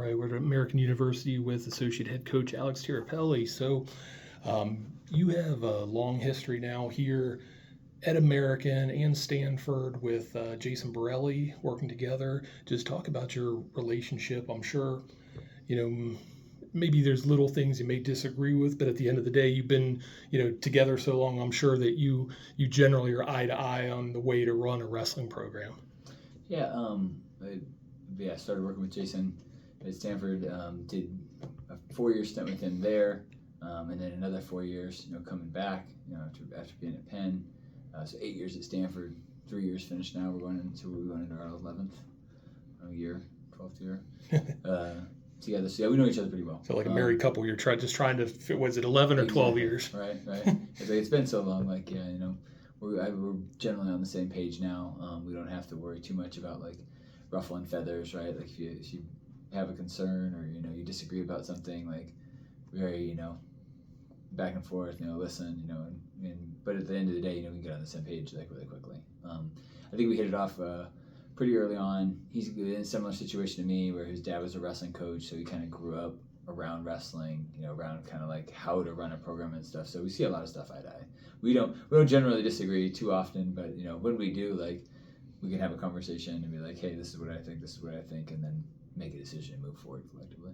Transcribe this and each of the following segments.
right? We're at American University with Associate Head Coach Alex Tirapelle. So you have a long history now here at American and Stanford with Jason Borrelli working together. Just talk about your relationship. I'm sure, maybe there's little things you may disagree with, but at the end of the day, you've been, together so long. I'm sure that you generally are eye to eye on the way to run a wrestling program. Yeah, I started working with Jason at Stanford. Did a 4-year stint with him there, and then another 4 years, coming back, after being at Penn. So 8 years at Stanford, 3 years finished now. We're going into our 11th year, 12th year together. So yeah, we know each other pretty well. So like a married couple, you're just trying to fit. Was it 11 or 12 years? Right. It's been so long. We're generally on the same page now. We don't have to worry too much about like ruffling feathers, right? Like if you have a concern or you disagree about something, like very back and forth, listen, but at the end of the day, we can get on the same page like really quickly. I think we hit it off pretty early on. He's in a similar situation to me where his dad was a wrestling coach, so he kind of grew up around wrestling, around kind of like how to run a program and stuff. So we see a lot of stuff eye to eye. We don't generally disagree too often, but when we do, like we can have a conversation and be like, hey, this is what I think, and then make a decision and move forward collectively.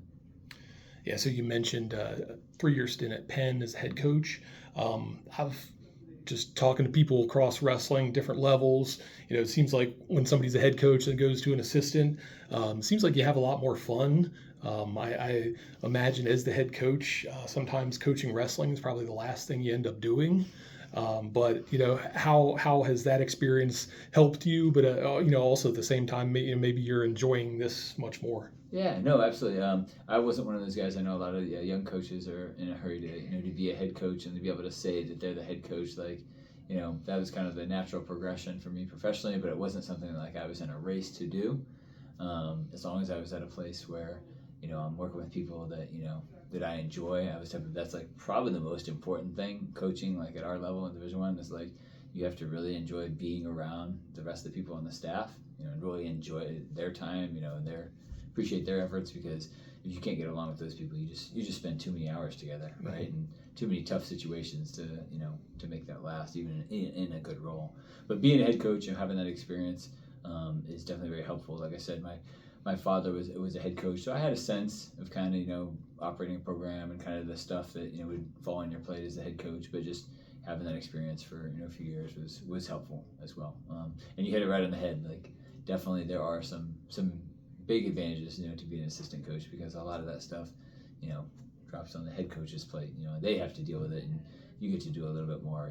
Yeah, so you mentioned a 3-year stint at Penn as a head coach. I've just talking to people across wrestling, different levels. It seems like when somebody's a head coach and goes to an assistant, seems like you have a lot more fun. I imagine as the head coach, sometimes coaching wrestling is probably the last thing you end up doing. But how has that experience helped you? But also at the same time, maybe you're enjoying this much more. Yeah, no, absolutely. I wasn't one of those guys. I know a lot of young coaches are in a hurry to be a head coach and to be able to say that they're the head coach. Like, that was kind of the natural progression for me professionally, but it wasn't something like I was in a race to do. As long as I was at a place where, I'm working with people that, that I enjoy, that's like probably the most important thing coaching, like at our level in Division I, is like you have to really enjoy being around the rest of the people on the staff, and really enjoy their time, and appreciate their efforts, because if you can't get along with those people, you just spend too many hours together, right? And too many tough situations to make that last, even in a good role. But being a head coach and having that experience is definitely very helpful. Like I said, my father was a head coach, so I had a sense of kind of operating a program and kind of the stuff that would fall on your plate as the head coach. But just having that experience for a few years was helpful as well. And you hit it right on the head. Like definitely there are some big advantages to be an assistant coach, because a lot of that stuff drops on the head coach's plate. They have to deal with it, and you get to do a little bit more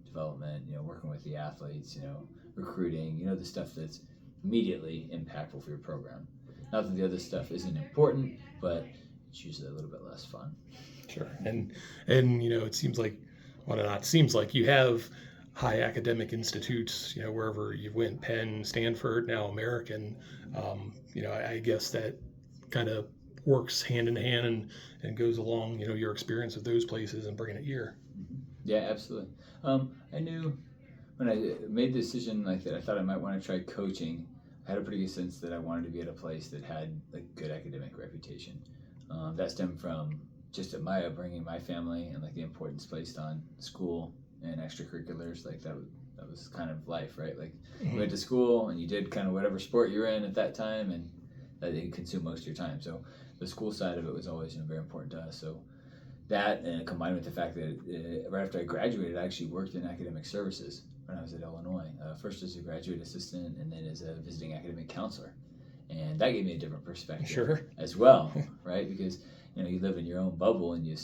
development, working with the athletes, recruiting, the stuff that's immediately impactful for your program. Not that the other stuff isn't important, but it's usually a little bit less fun. Sure. And it seems like, well, not seems like, you have high academic institutes, wherever you went, Penn, Stanford, now American. I guess that kind of works hand in hand and goes along, your experience of those places and bringing it here. Yeah, absolutely. I knew when I made the decision like that, I thought I might want to try coaching. I had a pretty good sense that I wanted to be at a place that had like good academic reputation. That stemmed from just at my upbringing, my family, and like the importance placed on school and extracurriculars. Like that was kind of life, right? Like you went to school and you did kind of whatever sport you were in at that time, and that didn't consume most of your time. So the school side of it was always very important to us. So that, and combined with the fact that right after I graduated, I actually worked in academic services when I was at Illinois, first as a graduate assistant and then as a visiting academic counselor. And that gave me a different perspective as well, right? Because you live in your own bubble, and you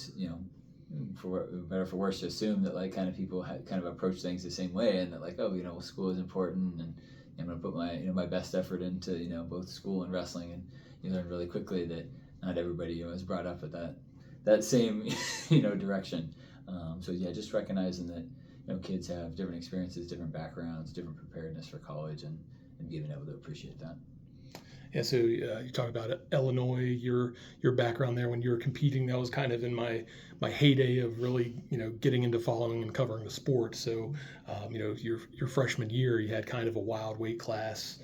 for better or for worse, to assume that like kind of people kind of approach things the same way, and that like, school is important, and I'm going to put my my best effort into both school and wrestling, and you learn really quickly that not everybody is brought up at that same direction. So yeah, just recognizing that kids have different experiences, different backgrounds, different preparedness for college, and being able to appreciate that. Yeah, so you talk about Illinois, your background there when you were competing. That was kind of in my heyday of really getting into following and covering the sport. So your freshman year, you had kind of a wild weight class,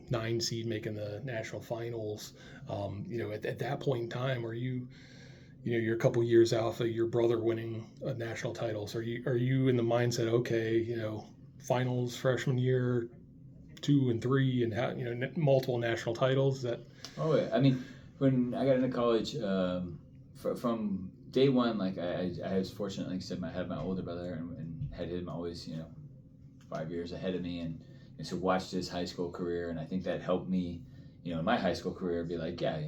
9 seed making the national finals. At that point in time, are you're a couple years out of your brother winning a national title. So are you in the mindset, okay, finals freshman year, 2 and 3, and multiple national titles. That Oh yeah, I mean, when I got into college, from day one, like I was fortunate, like I said, I had my older brother and had him always, 5 years ahead of me, and so watched his high school career, and I think that helped me, in my high school career, be like, yeah,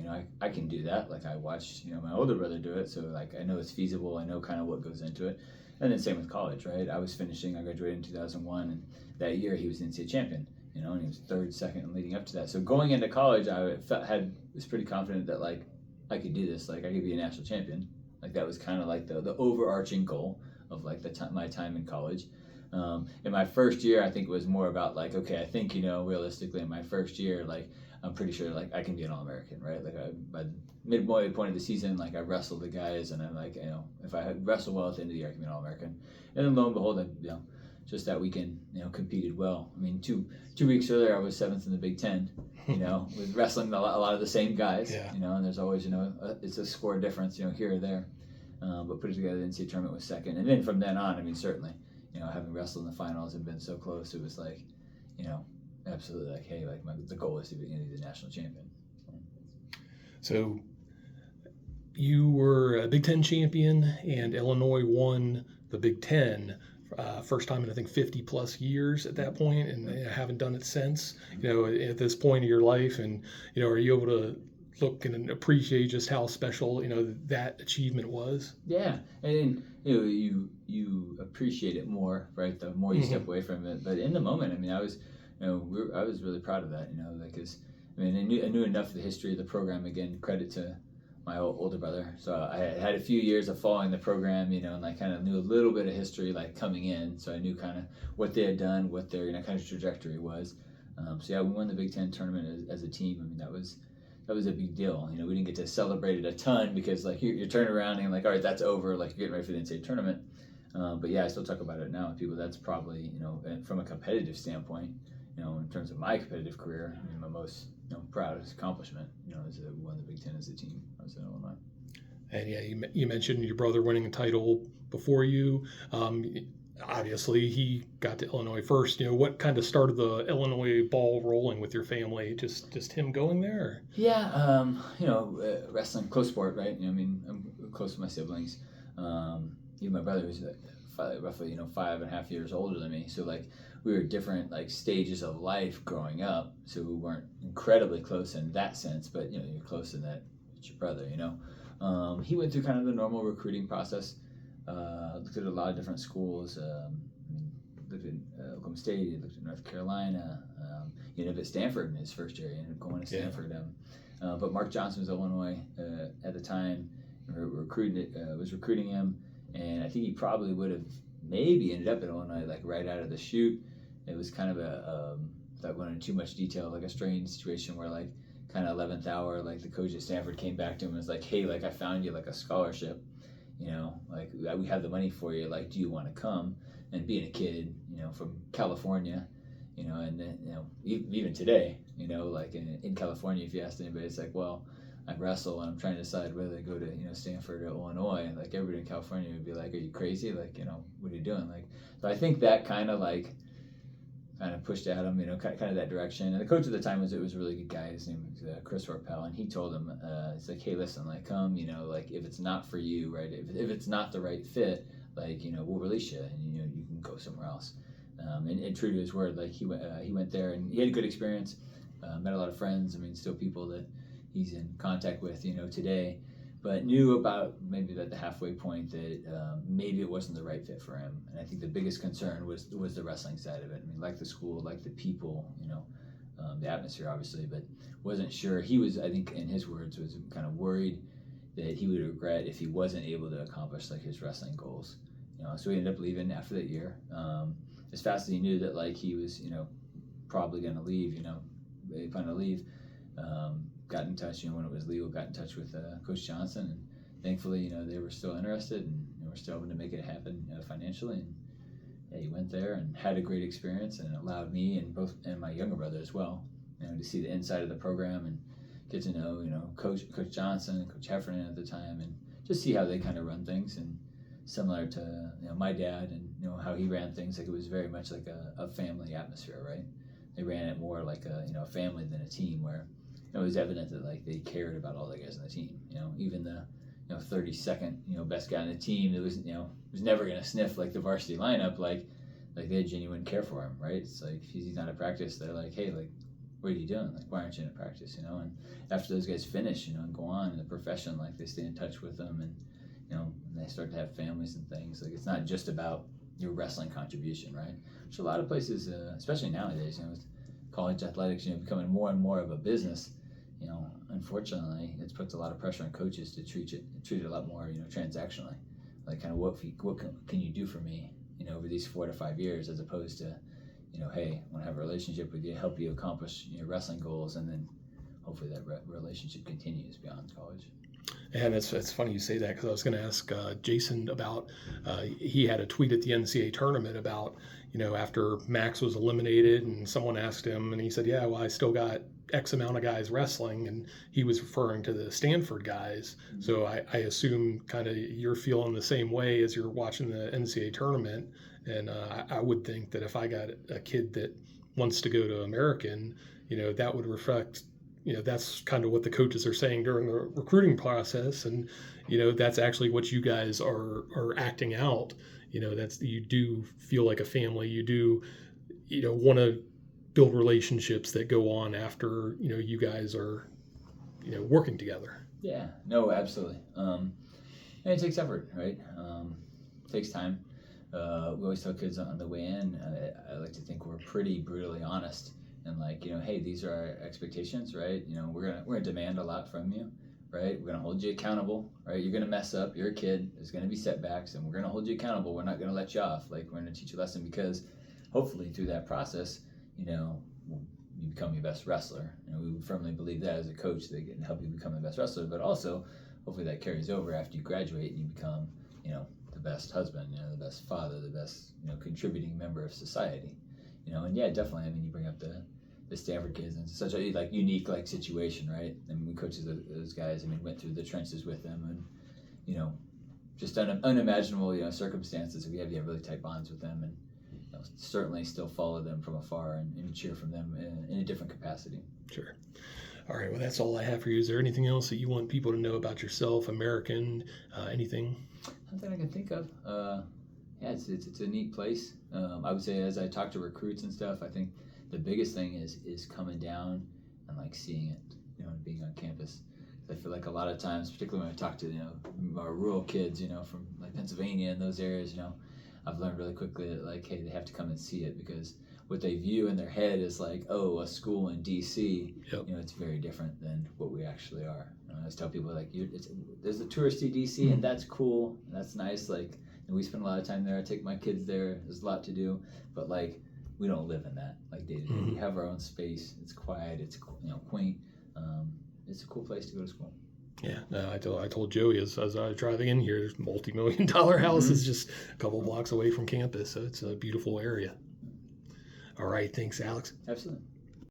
I can do that. Like I watched, my older brother do it, so like I know it's feasible. I know kind of what goes into it, and then same with college, right? I graduated in 2001, and that year he was the NCAA champion. And he was third, second, and leading up to that. So going into college, was pretty confident that like I could do this. Like I could be a national champion. Like that was kind of like the overarching goal of like my time in college. In my first year, I think it was more about like, okay, I think realistically in my first year, like I'm pretty sure like I can be an All-American, right? Like by the midway point of the season, like I wrestled the guys, and I'm like, if I wrestle well at the end of the year, I can be an All-American. And then lo and behold, just that weekend, competed well. I mean, two weeks earlier, I was 7th in the Big Ten. With wrestling a lot of the same guys. Yeah. And there's always it's a score difference, here or there. But putting together the NCAA tournament was second, and then from then on, I mean, certainly, having wrestled in the finals and been so close, it was like, absolutely like, hey, like the goal is to be the national champion. So you were a Big Ten champion, and Illinois won the Big Ten. First time in I think 50 plus years at that point, and haven't done it since. At this point of your life, and are you able to look and appreciate just how special that achievement was? Yeah, and you appreciate it more, right? The more you step away from it. But in the moment, I mean, I was I was really proud of that. Because I knew enough of the history of the program. Again, credit to my older brother. So I had a few years of following the program, and I kind of knew a little bit of history, like coming in. So I knew kind of what they had done, what their kind of trajectory was. So yeah, we won the Big Ten tournament as a team. I mean, that was a big deal. We didn't get to celebrate it a ton because like you're turning around and like, all right, that's over. Like you're getting ready for the NCAA tournament. But yeah, I still talk about it now with people. That's probably from a competitive standpoint, in terms of my competitive career, my most proudest accomplishment, is that we won the Big Ten as a team. I was in Illinois. And yeah, you mentioned your brother winning a title before you. Obviously, he got to Illinois first. What kind of started the Illinois ball rolling with your family? Just him going there? Yeah, wrestling, close sport, right? I'm close to my siblings. Even my brother was roughly 5.5 years older than me, so like we were different like stages of life growing up, so we weren't incredibly close in that sense, but you're close in that it's your brother. He went through kind of the normal recruiting process, looked at a lot of different schools. Looked at Oklahoma State, he looked at North Carolina, he ended up at Stanford in his first year. He ended up going to Stanford. But Mark Johnson was Illinois at the time, was recruiting him, and I think he probably would have maybe ended up at Illinois like right out of the chute. It was kind of without going into too much detail, like a strange situation where like kind of 11th hour, like the coach at Stanford came back to him and was like, hey, like I found you like a scholarship, like we have the money for you, like do you want to come? And being a kid, from California, and then, even today, like in California, if you asked anybody, it's like, well, I wrestle and I'm trying to decide whether to go to, Stanford or Illinois. Like everybody in California would be like, are you crazy? Like, what are you doing? Like, so I think that kind of pushed at him, kind of that direction. And the coach at the time was a really good guy. His name was Chris Tirapelle, and he told him, it's like, hey, listen, like come, like if it's not for you, right? If it's not the right fit, like we'll release you, and you can go somewhere else. And true to his word, like he went there and he had a good experience. Met a lot of friends. I mean, still people that he's in contact with, today. But knew about maybe at the halfway point that maybe it wasn't the right fit for him. And I think the biggest concern was the wrestling side of it. I mean, like the school, like the people, the atmosphere, obviously, but wasn't sure. He was, I think, in his words, was kind of worried that he would regret if he wasn't able to accomplish like his wrestling goals. So he ended up leaving after that year. As fast as he knew that like he was, probably going to leave, he planned to leave. got in touch, when it was legal, got in touch with Coach Johnson, and thankfully, they were still interested, and were still able to make it happen financially. And yeah, he went there and had a great experience, and it allowed me and my younger brother as well, to see the inside of the program and get to know, Coach Johnson and Coach Heffernan at the time, and just see how they kind of run things. And similar to my dad, and how he ran things, like it was very much like a family atmosphere, right? They ran it more like a family than a team, where it was evident that like they cared about all the guys on the team. Even the 32nd best guy on the team that was was never gonna sniff like the varsity lineup, like they had genuine care for him, right? It's like if he's not at practice, they're like, hey, like what are you doing? Like why aren't you in practice? And after those guys finish, and go on in the profession, like they stay in touch with them, and they start to have families and things. Like it's not just about your wrestling contribution, right? Which a lot of places, especially nowadays, with college athletics, becoming more and more of a business. Unfortunately, it puts a lot of pressure on coaches to treat it a lot more, transactionally. Like kind of what can you do for me, over these 4 to 5 years, as opposed to, hey, I want to have a relationship with you, help you accomplish your wrestling goals, and then hopefully that relationship continues beyond college. And it's funny you say that, because I was going to ask Jason about, he had a tweet at the NCAA tournament about, after Max was eliminated, and someone asked him, and he said, yeah, well, I still got X amount of guys wrestling, and he was referring to the Stanford guys. Mm-hmm. So I assume kind of you're feeling the same way as you're watching the NCAA tournament. And I would think that if I got a kid that wants to go to American, that would reflect, that's kind of what the coaches are saying during the recruiting process. And, that's actually what you guys are acting out. That's, you do feel like a family. You do, want to build relationships that go on after, you guys are, working together. Yeah, no, absolutely. And it takes effort, right? It takes time. We always tell kids on the way in, I like to think we're pretty brutally honest. And like, hey, these are our expectations, right? We're gonna demand a lot from you, right? We're gonna hold you accountable, right? You're gonna mess up. You're a kid. There's gonna be setbacks, and we're gonna hold you accountable. We're not gonna let you off. Like we're gonna teach you a lesson, because hopefully through that process, you become your best wrestler. We firmly believe that as a coach, they can help you become the best wrestler. But also, hopefully that carries over after you graduate and you become, the best husband, the best father, the best, contributing member of society. And yeah, definitely. I mean, you bring up the Stanford Kids, and it's such a unique situation, right? I mean, we coaches those guys. I mean, went through the trenches with them, and just unimaginable circumstances. We have really tight bonds with them, and certainly still follow them from afar and cheer from them in a different capacity. Sure. All right. Well, that's all I have for you. Is there anything else that you want people to know about yourself, American, anything? Nothing I can think of. Yeah, it's a neat place. I would say, as I talk to recruits and stuff, I think the biggest thing is coming down and like seeing it, and being on campus. I feel like a lot of times, particularly when I talk to our rural kids, from like Pennsylvania and those areas, I've learned really quickly that like, hey, they have to come and see it, because what they view in their head is like, oh, a school in DC. Yep. It's very different than what we actually are. I always tell people like, there's a touristy DC, and that's cool, and that's nice. Like, we spend a lot of time there. I take my kids there. There's a lot to do, but like, we don't live in that like day to day. We have our own space. It's quiet. It's quaint. It's a cool place to go to school. Yeah, no, I told Joey as I was driving in here, there's multi-million-dollar houses just a couple blocks away from campus, so it's a beautiful area. All right, thanks, Alex. Absolutely.